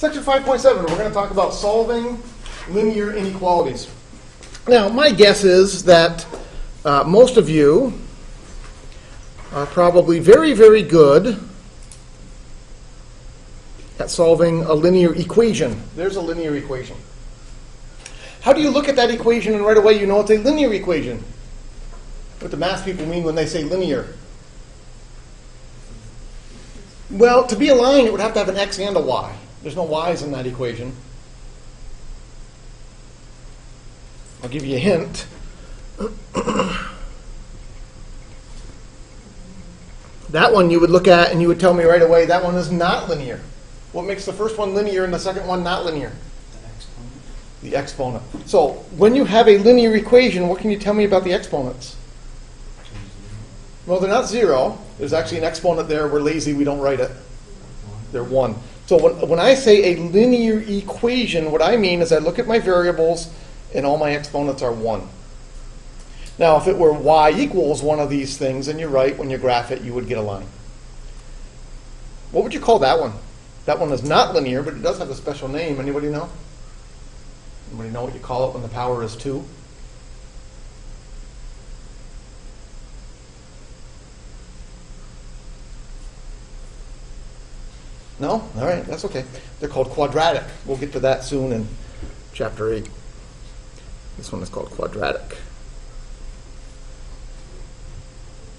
Section 5.7, we're going to talk about solving linear inequalities. Now, my guess is that most of you are probably very, very good at solving a linear equation. There's a linear equation. How do you look at that equation and right away you know it's a linear equation? What do math people mean when they say linear? Well, to be a line, it would have to have an x and a y. There's no y's in that equation. I'll give you a hint. That one you would look at and you would tell me right away that one is not linear. What makes the first one linear and the second one not linear? The exponent. So when you have a linear equation, what can you tell me about the exponents? Well, they're not 0. There's actually an exponent there. We're lazy. We don't write it. They're 1. So when I say a linear equation, what I mean is I look at my variables and all my exponents are 1. Now, if it were y equals one of these things, then you're right. When you graph it, you would get a line. What would you call that one? That one is not linear, but it does have a special name. Anybody know? Anybody know what you call it when the power is 2? No? All right, that's okay. They're called quadratic. We'll get to that soon in chapter 8. This one is called quadratic.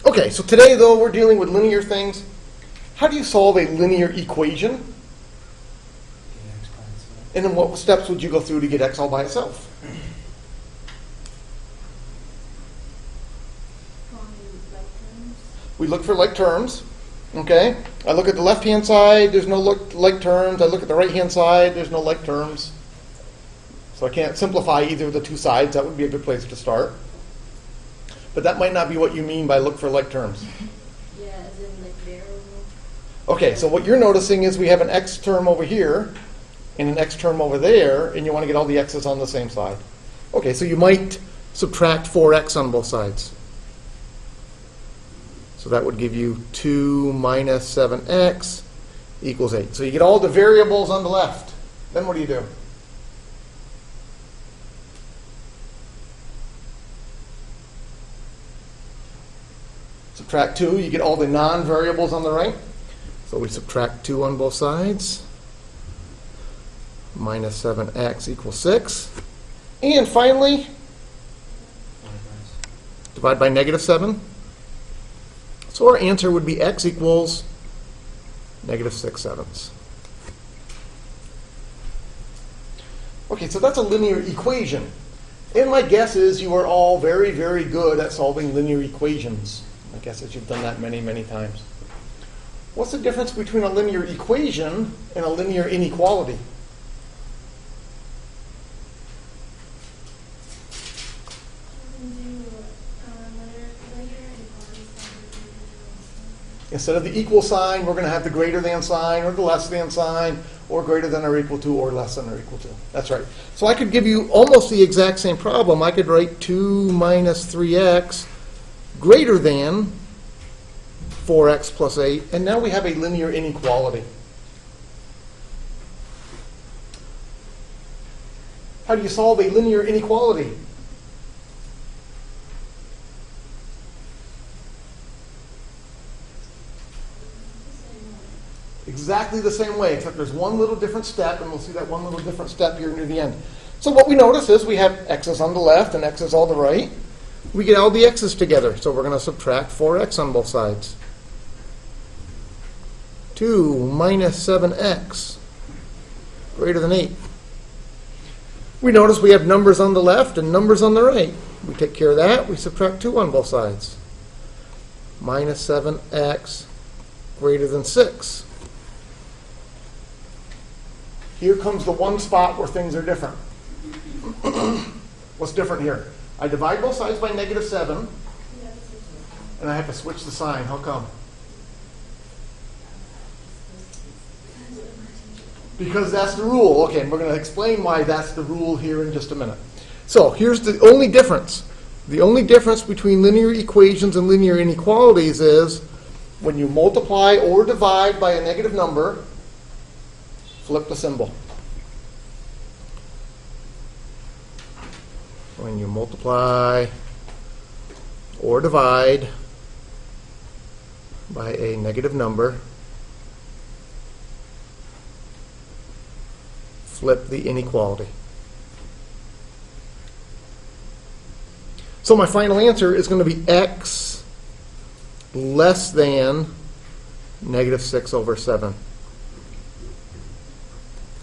Okay, so today, though, we're dealing with linear things. How do you solve a linear equation? And then what steps would you go through to get x all by itself? We look for like terms. Okay? I look at the left-hand side, there's no like terms. I look at the right-hand side, there's no like terms. So I can't simplify either of the two sides. That would be a good place to start. But that might not be what you mean by look for like terms. Yeah, as in like variable. Okay, so what you're noticing is we have an x term over here and an x term over there, and you want to get all the x's on the same side. Okay, so you might subtract 4x on both sides. So that would give you 2 minus 7x equals 8. So you get all the variables on the left. Then what do you do? Subtract 2, you get all the non-variables on the right. So we subtract 2 on both sides. Minus 7x equals 6. And finally, divide by negative 7. So our answer would be x equals negative 6/7. Okay, so that's a linear equation. And my guess is you are all very, very good at solving linear equations. My guess is you've done that many, many times. What's the difference between a linear equation and a linear inequality? Instead of the equal sign, we're going to have the greater than sign or the less than sign or greater than or equal to or less than or equal to. That's right. So I could give you almost the exact same problem. I could write 2 minus 3x greater than 4x plus 8. And now we have a linear inequality. How do you solve a linear inequality? Exactly the same way, except there's one little different step, and we'll see that one little different step here near the end. So what we notice is we have x's on the left and x's on the right. We get all the x's together, so we're going to subtract 4x on both sides. 2 minus 7x greater than 8. We notice we have numbers on the left and numbers on the right. We take care of that. We subtract 2 on both sides. Minus 7x greater than 6. Here comes the one spot where things are different. What's different here? I divide both sides by negative 7, and I have to switch the sign. How come? Because that's the rule. Okay, and we're going to explain why that's the rule here in just a minute. So here's the only difference. The only difference between linear equations and linear inequalities is when you multiply or divide by a negative number, Flip the symbol. When you multiply or divide by a negative number, flip the inequality. So my final answer is going to be x less than negative 6 over 7.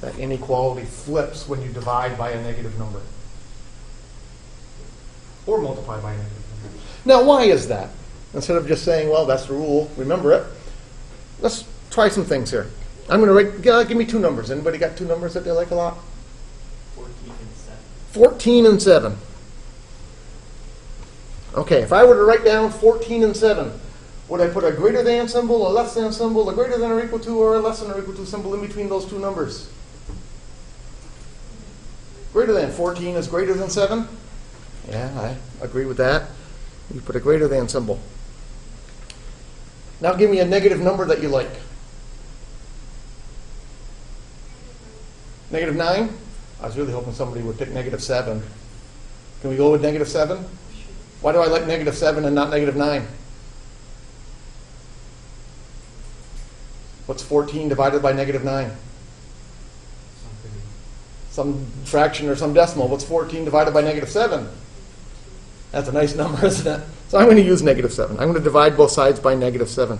That inequality flips when you divide by a negative number. Or multiply by a negative number. Now, why is that? Instead of just saying, well, that's the rule, remember it. Let's try some things here. I'm going to write, give me two numbers. Anybody got two numbers that they like a lot? 14 and 7. 14 and 7. Okay, if I were to write down 14 and 7, would I put a greater than symbol, a less than symbol, a greater than or equal to, or a less than or equal to symbol in between those two numbers? Greater than. 14 is greater than 7? Yeah, I agree with that. You put a greater than symbol. Now give me a negative number that you like. Negative 9? I was really hoping somebody would pick negative 7. Can we go with negative 7? Why do I like negative 7 and not negative 9? What's 14 divided by negative 9? Some fraction or some decimal. What's 14 divided by negative 7? That's a nice number, isn't it? So I'm going to use negative 7. I'm going to divide both sides by negative 7.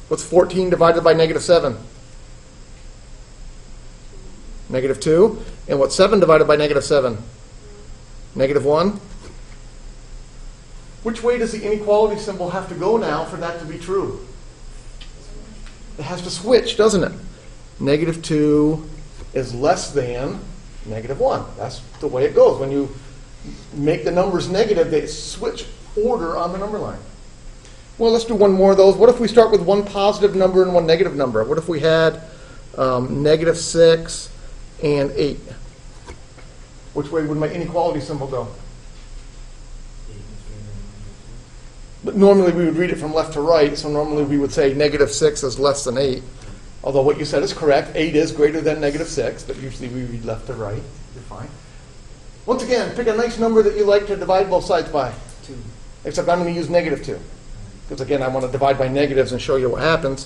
What's 14 divided by negative 7? Negative 2. And what's 7 divided by negative 7? Negative 1. Which way does the inequality symbol have to go now for that to be true? It has to switch, doesn't it? Negative 2 is less than negative 1. That's the way it goes. When you make the numbers negative, they switch order on the number line. Well, let's do one more of those. What if we start with one positive number and one negative number? What if we had negative 6 and 8? Which way would my inequality symbol go? But normally we would read it from left to right, so normally we would say negative 6 is less than 8. Although what you said is correct, 8 is greater than negative 6, but usually we read left to right. You're fine. Once again, pick a nice number that you like to divide both sides by. 2. Except I'm going to use negative 2. Because again, I want to divide by negatives and show you what happens.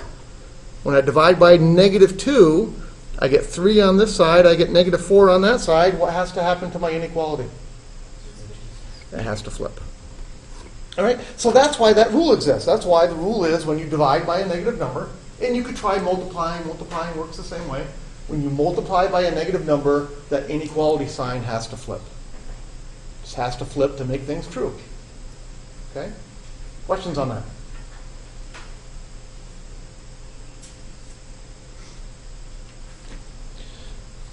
When I divide by negative 2, I get 3 on this side, I get negative 4 on that side. What has to happen to my inequality? It has to flip. All right, so that's why that rule exists. That's why the rule is when you divide by a negative number, and you could try multiplying. Multiplying works the same way. When you multiply by a negative number, that inequality sign has to flip. It just has to flip to make things true. Okay? Questions on that?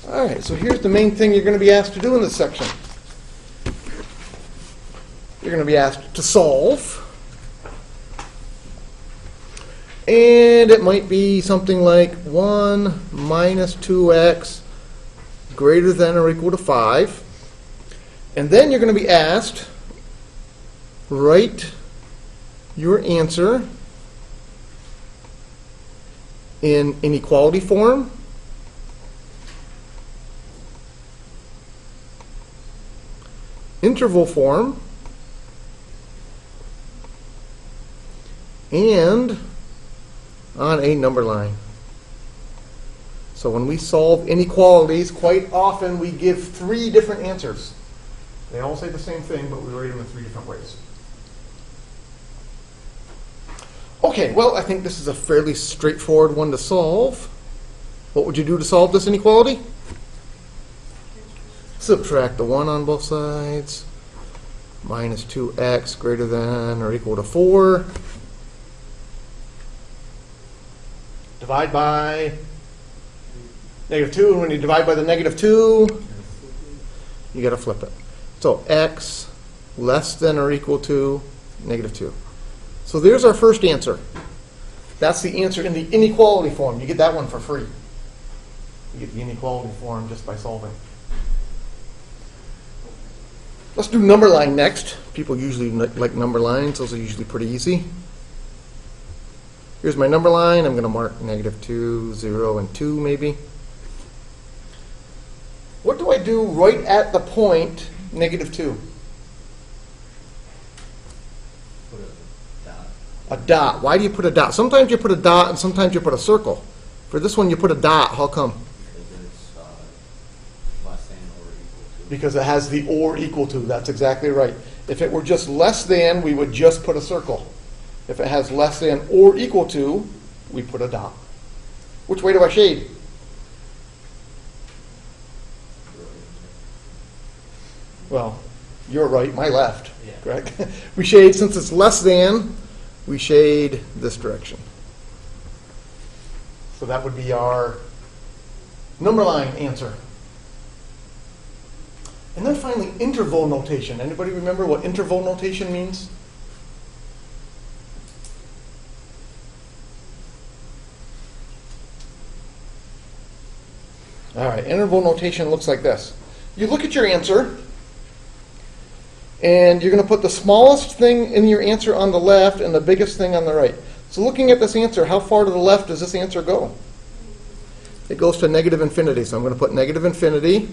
All right, so here's the main thing you're going to be asked to do in this section. You're going to be asked to solve. And it might be something like 1 minus 2x greater than or equal to 5. And then you're going to be asked, write your answer in inequality form, interval form, and on a number line. So when we solve inequalities, quite often we give 3 different answers. They all say the same thing, but we write them in 3 different ways. Okay, well, I think this is a fairly straightforward one to solve. What would you do to solve this inequality? Subtract the 1 on both sides. Minus 2x greater than or equal to 4. Divide by negative 2, and when you divide by the negative 2, you got to flip it. So x less than or equal to negative 2. So there's our first answer. That's the answer in the inequality form. You get that one for free. You get the inequality form just by solving. Let's do number line next. People usually like number lines. Those are usually pretty easy. Here's my number line. I'm going to mark -2, 0, and 2 maybe. What do I do right at the point -2? Put a dot. A dot. Why do you put a dot? Sometimes you put a dot and sometimes you put a circle. For this one, you put a dot. How come? Because it's less than or equal to. Because it has the or equal to. That's exactly right. If it were just less than, we would just put a circle. If it has less than or equal to, we put a dot. Which way do I shade? Well, you're right, my left, Yeah. correct? We shade, since it's less than, we shade this direction. So that would be our number line answer. And then finally, interval notation. Anybody remember what interval notation means? All right, interval notation looks like this. You look at your answer, and you're going to put the smallest thing in your answer on the left and the biggest thing on the right. So looking at this answer, how far to the left does this answer go? It goes to -infinity. So I'm going to put -infinity.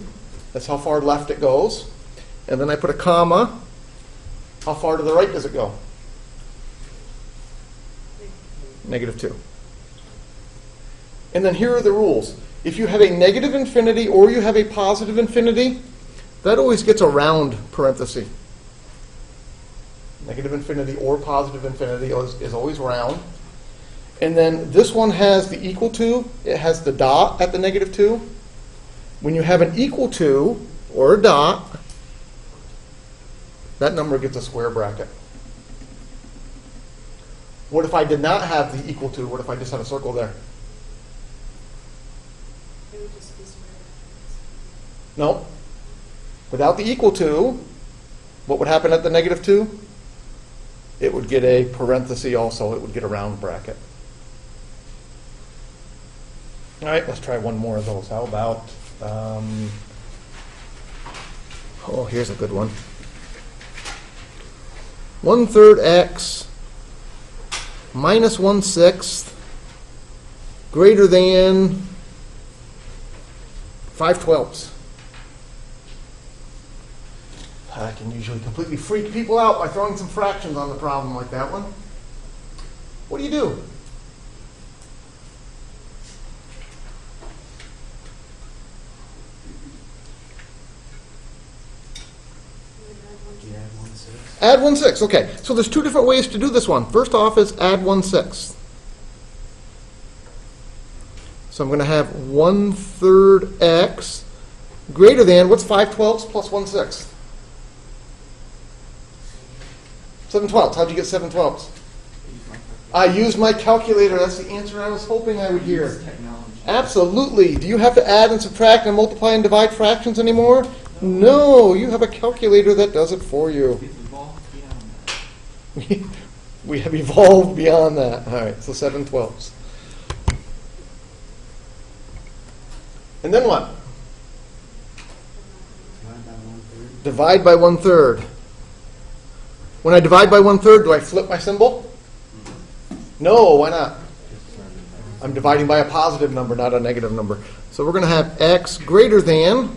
That's how far left it goes. And then I put a comma. How far to the right does it go? -2. And then here are the rules. If you have a negative infinity or you have a positive infinity, that always gets a round parenthesis. Negative infinity or positive infinity is always round. And then this one has the equal to. It has the dot at the -2. When you have an equal to or a dot, that number gets a square bracket. What if I did not have the equal to? What if I just had a circle there? It would just be square. No. Without the equal to, what would happen at the -2? It would get a parenthesis also. It would get a round bracket. All right, let's try one more of those. How about, oh, here's a good one. 1/3 x minus 1/6 greater than 5/12. I can usually completely freak people out by throwing some fractions on the problem like that one. What do you do? You add 1/6. Add 1/6. Okay, so there's two different ways to do this one. First off is add 1/6. So I'm going to have 1/3 x greater than, what's 5/12 plus 1/6? 7/12. How'd you get 7/12? I used my calculator. That's the answer I was hoping I would hear. Technology. Absolutely. Do you have to add and subtract and multiply and divide fractions anymore? No, you have a calculator that does it for you. We've evolved beyond that. We have evolved beyond that. All right, so 7/12. And then what? Divide by 1/3. Divide by 1/3. When I divide by 1/3, do I flip my symbol? No, why not? I'm dividing by a positive number, not a negative number. So we're going to have x greater than,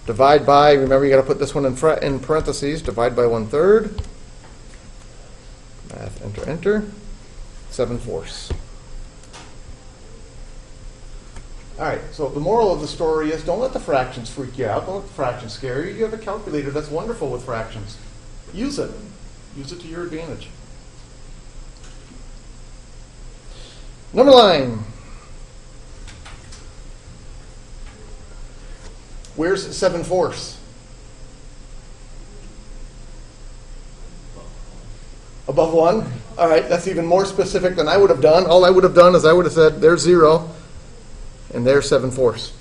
divide by, remember you got to put this one in parentheses, divide by 1/3. Math, enter, enter. 7/4. All right, so the moral of the story is don't let the fractions freak you out. Don't let the fractions scare you. You have a calculator that's wonderful with fractions. Use it. Use it to your advantage. Number line. Where's 7/4? Above 1? All right, that's even more specific than I would have done. All I would have done is I would have said, there's 0, and there's 7/4.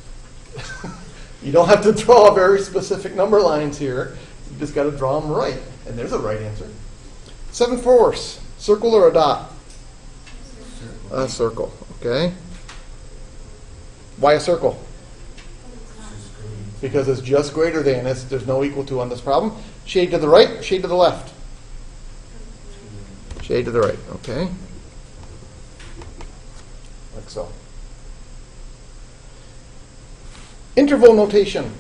You don't have to draw very specific number lines here. You just got to draw them right, and there's a right answer. 7/4, circle or a dot? A circle, okay. Why a circle? Because it's just greater than. There's no equal to on this problem. Shade to the right, shade to the left. J to the right, okay? Like so. Interval notation.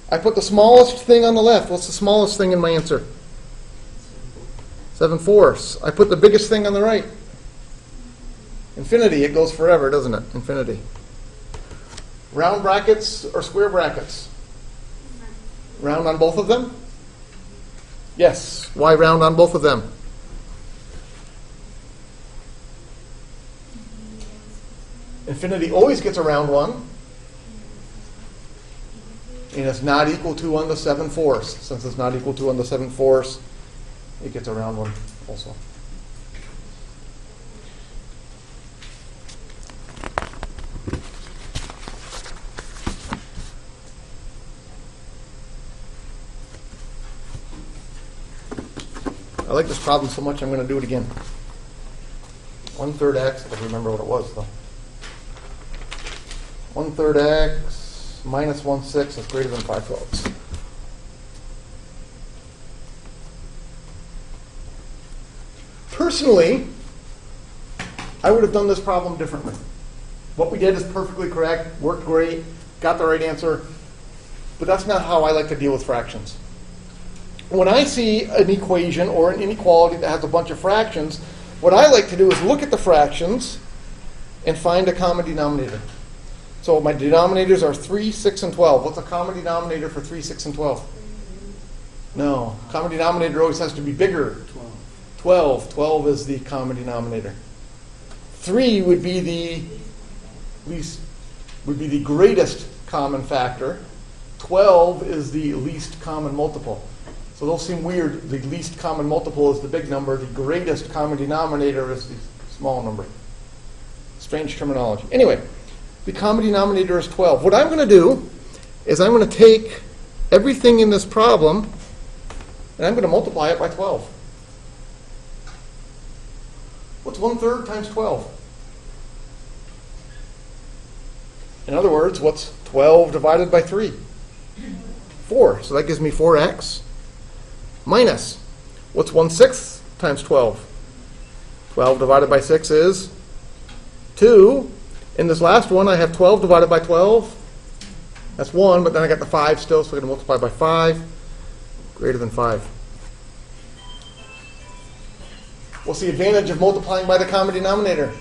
I put the smallest thing on the left. What's the smallest thing in my answer? 7/4. I put the biggest thing on the right. Infinity. It goes forever, doesn't it? Infinity. Round brackets or square brackets? Round on both of them? Yes. Why round on both of them? Infinity always gets a round one. And it's not equal to 1 to 7/4. Since it's not equal to 1 to 7/4, it gets a round one also. I like this problem so much I'm going to do it again. 1/3 x, I don't remember what it was though. 1/3 x minus 1/6 is greater than 5/12. Personally, I would have done this problem differently. What we did is perfectly correct, worked great, got the right answer, but that's not how I like to deal with fractions. When I see an equation or an inequality that has a bunch of fractions, what I like to do is look at the fractions and find a common denominator. So my denominators are 3, 6, and 12. What's a common denominator for 3, 6, and 12? No. Common denominator always has to be bigger. 12. 12 is the common denominator. 3 would be the greatest common factor. 12 is the least common multiple. So those seem weird. The least common multiple is the big number. The greatest common denominator is the small number. Strange terminology. Anyway, the common denominator is 12. What I'm going to do is I'm going to take everything in this problem and I'm going to multiply it by 12. What's 1/3 times 12? In other words, what's 12 divided by 3? 4. So that gives me 4x. Minus, what's 1/6 times 12? 12 divided by 6 is 2. In this last one, I have 12 divided by 12. That's 1, but then I got the 5 still, so we're going to multiply by 5. Greater than 5. What's the advantage of multiplying by the common denominator?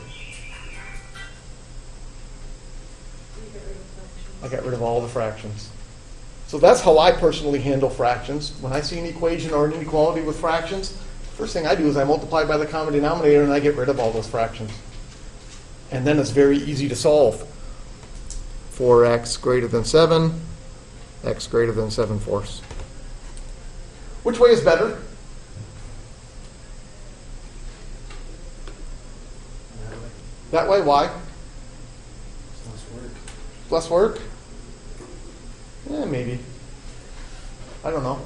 I got rid of all the fractions. So that's how I personally handle fractions. When I see an equation or an inequality with fractions, first thing I do is I multiply by the common denominator and I get rid of all those fractions. And then it's very easy to solve. 4x greater than 7, x greater than 7/4. Which way is better? That way, why? Less work? Yeah, maybe. I don't know.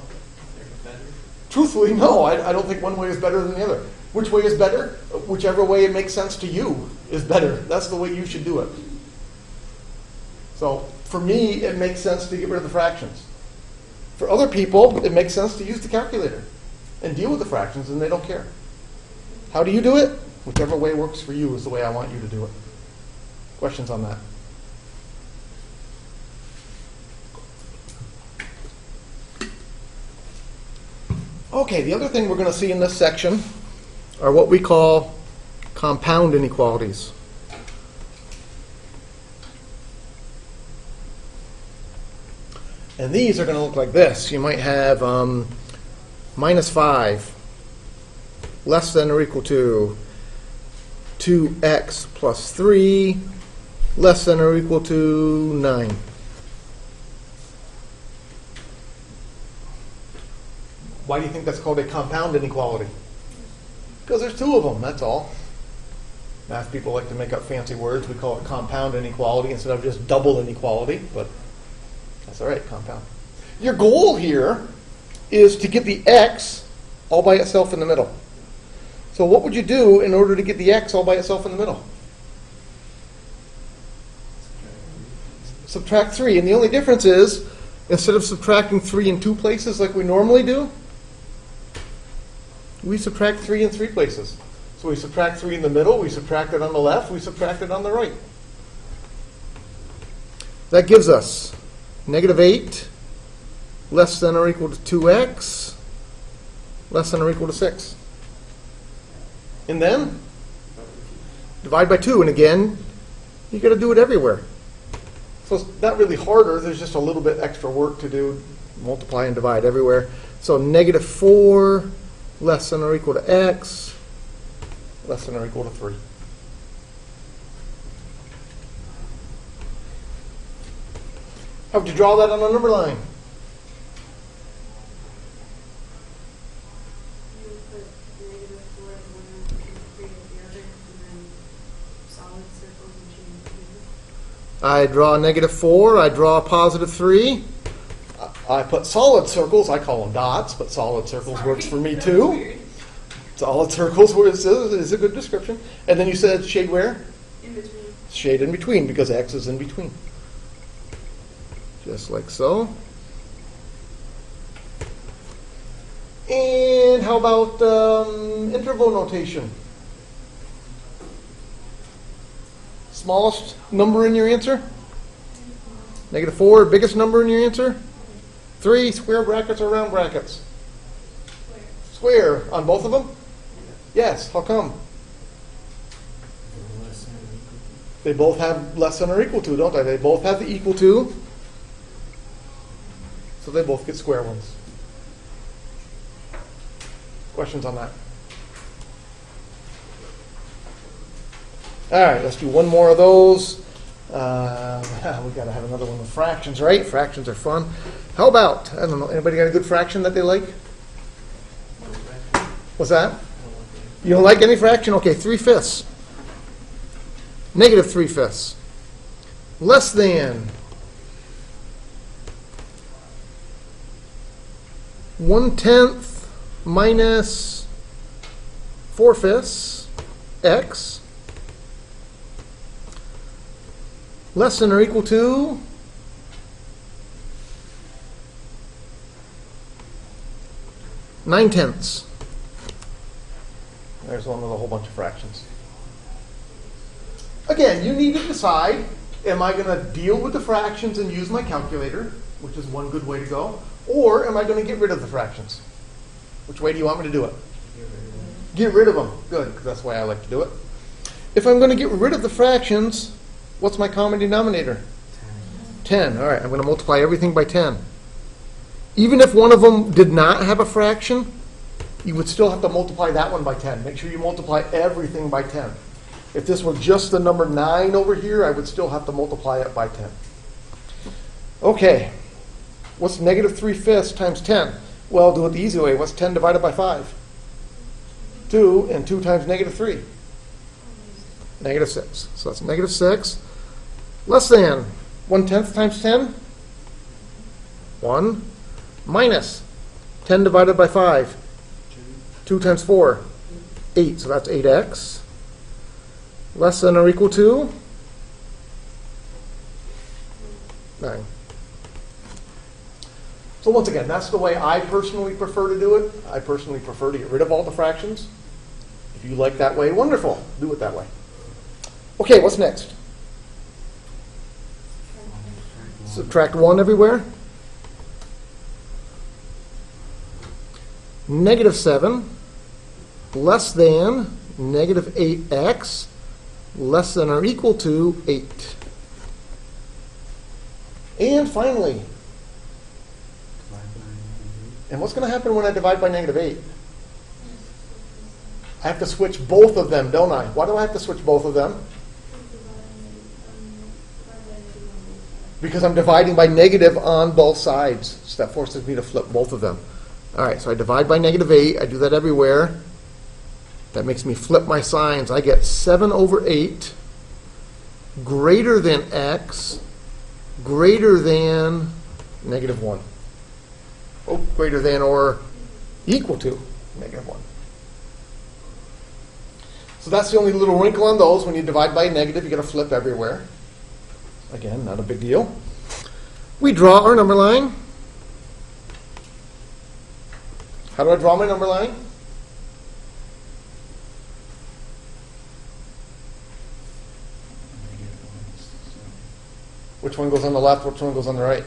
Truthfully, no. I don't think one way is better than the other. Which way is better? Whichever way it makes sense to you is better. That's the way you should do it. So, for me, it makes sense to get rid of the fractions. For other people, it makes sense to use the calculator and deal with the fractions, and they don't care. How do you do it? Whichever way works for you is the way I want you to do it. Questions on that? Okay, the other thing we're going to see in this section are what we call compound inequalities. And these are going to look like this. You might have minus 5 less than or equal to 2x plus 3 less than or equal to 9. Why do you think that's called a compound inequality? Because there's two of them, that's all. Math people like to make up fancy words. We call it compound inequality instead of just double inequality, but that's all right, compound. Your goal here is to get the x all by itself in the middle. So what would you do in order to get the x all by itself in the middle? Subtract 3. And the only difference is, instead of subtracting 3 in two places like we normally do, We subtract 3 in 3 places. So we subtract 3 in the middle, we subtract it on the left, we subtract it on the right. That gives us -8 less than or equal to 2x less than or equal to 6. And then divide by 2. And again, you got to do it everywhere. So it's not really harder. There's just a little bit extra work to do. Multiply and divide everywhere. So -4 less than or equal to x less than or equal to 3. How would you draw that on a number line? You would put -4 at one end and 3 at the other, and then solid circles and change. I draw a -4. I draw a +3. I put solid circles. I call them dots, but solid circles works for me too. Solid circles is a good description. And then you said shade where? In between. Shade in between, because x is in between. Just like so. And how about interval notation? Smallest number in your answer? -4, biggest number in your answer? 3, square brackets or round brackets? Square. On both of them? Yes. How come? They both have less than or equal to, don't they? They both have the equal to. So they both get square ones. Questions on that? All right, let's do one more of those. We got to have another one with fractions, right? Fractions are fun. How about, I don't know, anybody got a good fraction that they like? What's that? You don't like any fraction? Okay, 3/5. -3/5. Less than 1/10 minus 4/5 x less than or equal to 9/10. There's one with a whole bunch of fractions. Again, you need to decide, am I going to deal with the fractions and use my calculator, which is one good way to go, or am I going to get rid of the fractions? Which way do you want me to do it? Get rid of them. Good, because that's the way I like to do it. If I'm going to get rid of the fractions, what's my common denominator? 10. All right, I'm going to multiply everything by 10. Even if one of them did not have a fraction, you would still have to multiply that one by 10. Make sure you multiply everything by 10. If this were just the number 9 over here, I would still have to multiply it by 10. Okay, what's -3/5 times 10? Well, do it the easy way. What's 10 divided by 5? 2, and 2 times -3? -6. So that's -6. Less than 1/10 times 10? 1. Minus 10 divided by 5? 2 times 4? 8. So that's 8x. Less than or equal to 9. So once again, that's the way I personally prefer to do it. I personally prefer to get rid of all the fractions. If you like that way, wonderful. Do it that way. Okay, what's next? Subtract 1 everywhere. -7 less than -8x less than or equal to 8. And finally, and what's going to happen when I divide by -8? I have to switch both of them, don't I? Why do I have to switch both of them? Because I'm dividing by negative on both sides. So that forces me to flip both of them. All right, so I divide by -8. I do that everywhere. That makes me flip my signs. I get 7/8 greater than x greater than -1. Oh, greater than or equal to -1. So that's the only little wrinkle on those. When you divide by a negative, you got to flip everywhere. Again, not a big deal. We draw our number line. How do I draw my number line? Which one goes on the left, which one goes on the right?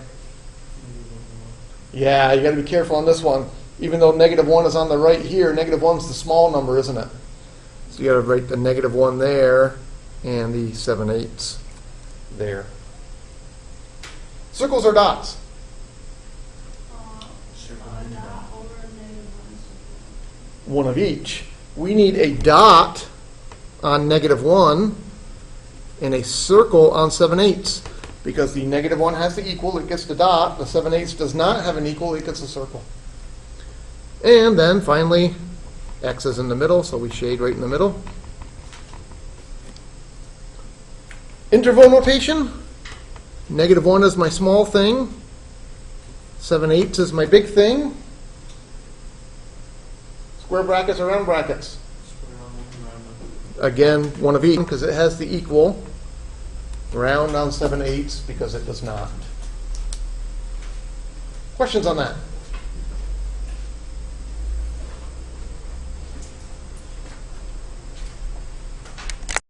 Yeah, you got to be careful on this one. Even though -1 is on the right here, -1's the small number, isn't it? So you got to write the -1 there and the 7/8 there. Circles or dots? Dot over -1. One of each. We need a dot on -1 and a circle on 7/8 because the -1 has the equal, it gets the dot. The 7/8 does not have an equal, it gets a circle. And then finally, X is in the middle, so we shade right in the middle. Interval notation. -1 is my small thing. 7/8 is my big thing. Square brackets or round brackets? Again, one of each because it has the equal. Round on 7/8 because it does not. Questions on that?